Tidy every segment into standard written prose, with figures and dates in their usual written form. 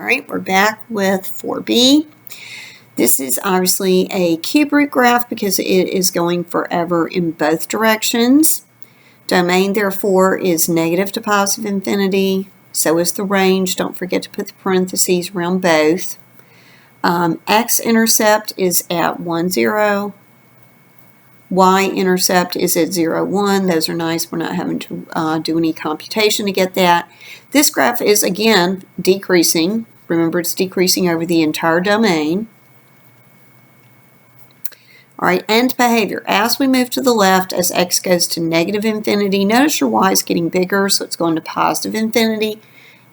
All right, we're back with 4b. This is obviously a cube root graph because it is going forever in both directions. Domain, therefore, is negative to positive infinity. So is the range. Don't forget to put the parentheses around both. X-intercept is at 1, 0. Y-intercept is at 0, 1. Those are nice. We're not having to do any computation to get that. This graph is, again, decreasing. Remember, it's decreasing over the entire domain. All right, end behavior. As we move to the left, as x goes to negative infinity, notice your y is getting bigger, so it's going to positive infinity.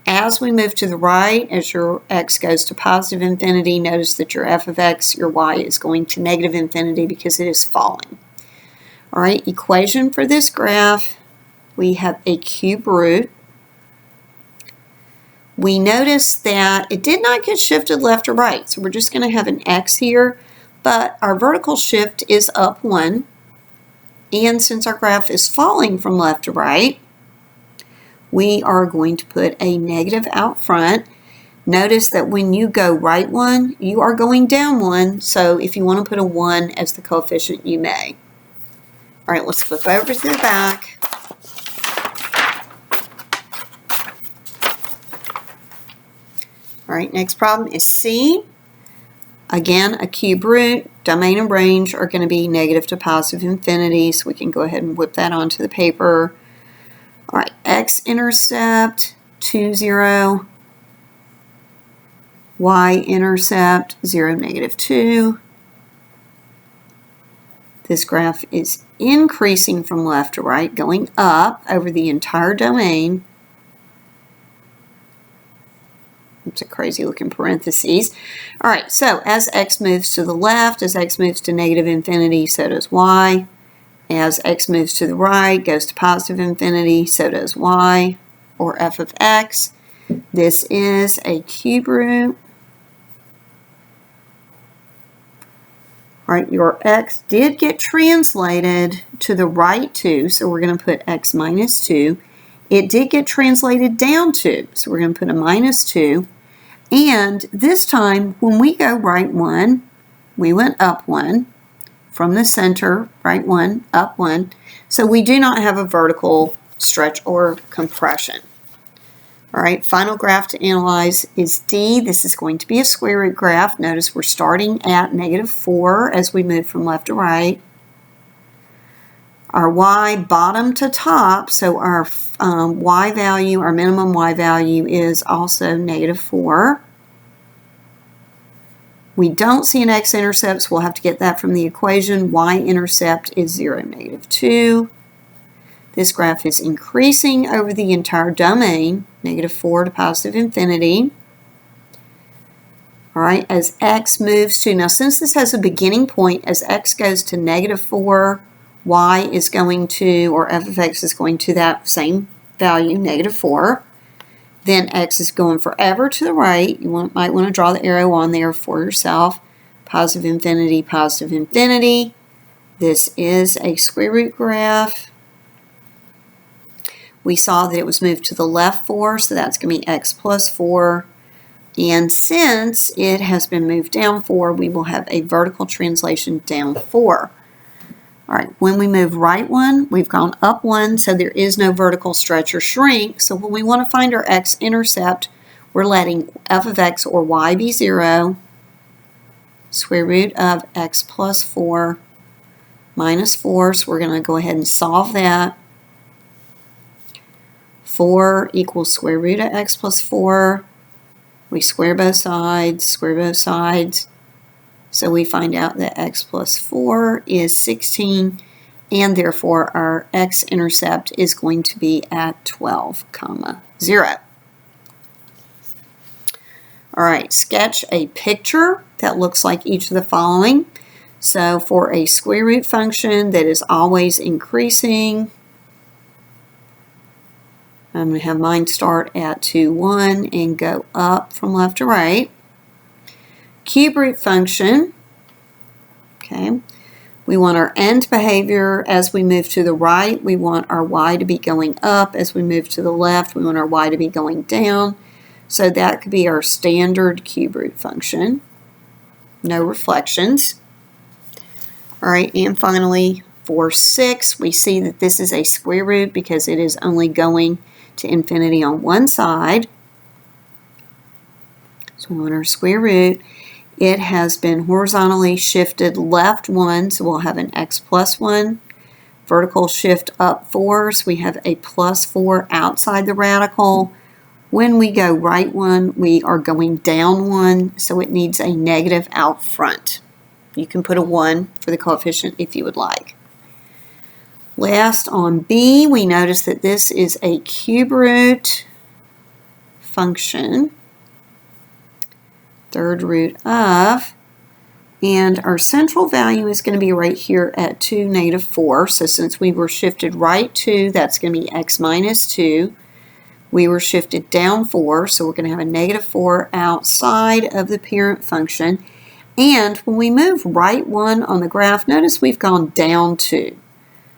As we move to the right, as your x goes to positive infinity, notice that your f of x, your y, is going to negative infinity because it is falling. All right, equation for this graph, we have a cube root. We notice that it did not get shifted left or right, so we're just going to have an x here, but our vertical shift is up 1, and since our graph is falling from left to right, we are going to put a negative out front. Notice that when you go right 1, you are going down 1, so if you want to put a 1 as the coefficient, you may. All right, let's flip over to the back. All right, next problem is C. Again, a cube root. Domain and range are going to be negative to positive infinity, so we can go ahead and whip that onto the paper. All right, x-intercept, 2, 0. Y-intercept, 0, negative 2. This graph is increasing from left to right, going up over the entire domain. It's a crazy looking parentheses. All right, so as x moves to the left, as x moves to negative infinity, so does y. As x moves to the right, goes to positive infinity, so does y, or f of x. This is a cube root. All right, your x did get translated to the right 2, so we're going to put x minus 2. It did get translated down 2, so we're going to put a minus 2. And this time, when we go right 1, we went up 1. From the center, right 1, up 1. So we do not have a vertical stretch or compression. All right, final graph to analyze is D. This is going to be a square root graph. Notice we're starting at negative 4 as we move from left to right. Our y bottom to top, so our y value, our minimum y value is also negative 4. We don't see an x-intercept, so we'll have to get that from the equation. Y-intercept is 0, negative 2. This graph is increasing over the entire domain, negative 4 to positive infinity. All right, as x moves to, now since this has a beginning point, as x goes to negative 4, y is going to, or f of x is going to that same value, negative 4. Then x is going forever to the right. You might want to draw the arrow on there for yourself. Positive infinity, positive infinity. This is a square root graph. We saw that it was moved to the left 4, so that's going to be x plus 4. And since it has been moved down 4, we will have a vertical translation down 4. All right, when we move right 1, we've gone up 1, so there is no vertical stretch or shrink. So when we want to find our x-intercept, we're letting f of x or y be 0, square root of x plus 4 minus 4, so we're going to go ahead and solve that. 4 equals square root of x plus 4. We square both sides, square both sides. So we find out that x plus 4 is 16, and therefore our x-intercept is going to be at 12, 0. All right, sketch a picture that looks like each of the following. So for a square root function that is always increasing, I'm going to have mine start at 2, 1 and go up from left to right. Cube root function, okay, we want our end behavior as we move to the right. We want our y to be going up. As we move to the left, we want our y to be going down. So that could be our standard cube root function. No reflections. All right, and finally, for 6, we see that this is a square root because it is only going to infinity on one side. So we want our square root. It has been horizontally shifted left 1, so we'll have an x plus 1. Vertical shift up 4, so we have a plus 4 outside the radical. When we go right 1, we are going down 1, so it needs a negative out front. You can put a 1 for the coefficient if you would like. Last, on B, we notice that this is a cube root function, third root of, and our central value is going to be right here at 2, negative 4. So since we were shifted right 2, that's going to be x minus 2. We were shifted down 4, so we're going to have a negative 4 outside of the parent function. And when we move right 1 on the graph, notice we've gone down 2.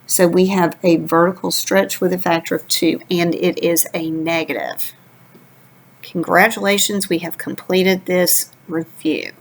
So we have a vertical stretch with a factor of 2, and it is a negative. Congratulations, we have completed this review.